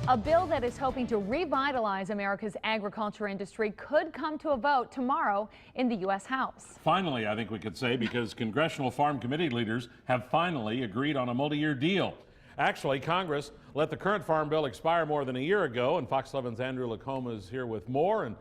A bill that is hoping to revitalize America's agriculture industry could come to a vote tomorrow in the U.S. House. Finally, I think we could say, because Congressional Farm Committee leaders have finally agreed on a multi-year deal. Actually, Congress let the current farm bill expire more than a year ago, and Fox 11's Andrew LaComb is here with more. And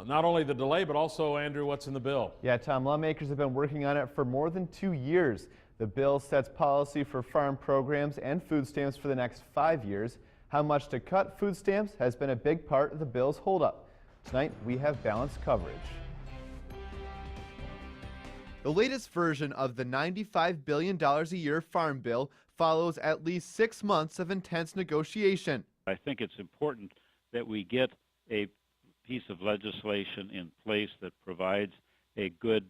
not only the delay, but also, Andrew, what's in the bill? Yeah, Tom, lawmakers have been working on it for more than 2 years. The bill sets policy for farm programs and food stamps for the next 5 years. How much to cut food stamps has been a big part of the bill's holdup. Tonight, we have balanced coverage. The latest version of the $95 billion a year farm bill follows at least 6 months of intense negotiation. I think it's important that we get a piece of legislation in place that provides a good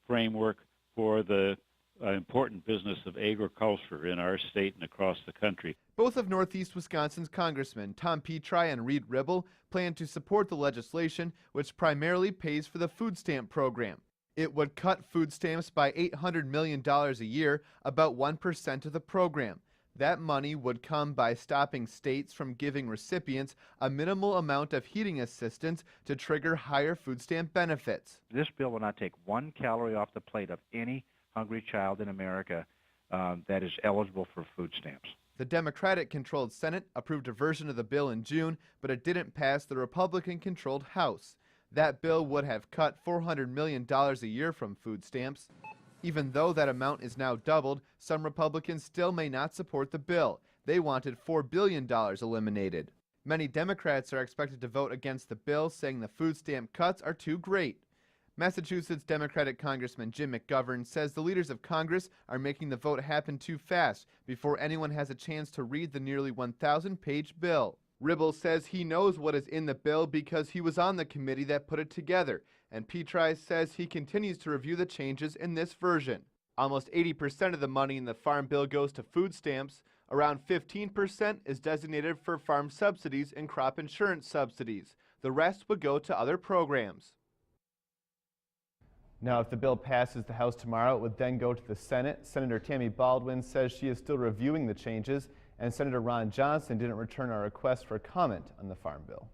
framework for the important business of agriculture in our state and across the country. Both of Northeast Wisconsin's congressmen, Tom Petri and Ribble, plan to support the legislation, which primarily pays for the food stamp program. It would cut food stamps by $800 million a year, about 1% of the program. That money would come by stopping states from giving recipients a minimal amount of heating assistance to trigger higher food stamp benefits. This bill will not take 1 calorie off the plate of any hungry child in America that is eligible for food stamps. The Democratic-controlled Senate approved a version of the bill in June, but it didn't pass the Republican-controlled House. That bill would have cut $400 million a year from food stamps. Even though that amount is now doubled, some Republicans still may not support the bill. They wanted $4 billion eliminated. Many Democrats are expected to vote against the bill, saying the food stamp cuts are too great. Massachusetts Democratic Congressman Jim McGovern says the leaders of Congress are making the vote happen too fast before anyone has a chance to read the nearly 1,000-page bill. Ribble says he knows what is in the bill because he was on the committee that put it together, and Petri says he continues to review the changes in this version. Almost 80% of the money in the farm bill goes to food stamps. Around 15% is designated for farm subsidies and crop insurance subsidies. The rest would go to other programs. Now, if the bill passes the House tomorrow, it would then go to the Senate. Senator Tammy Baldwin says she is still reviewing the changes, and Senator Ron Johnson didn't return our request for comment on the farm bill.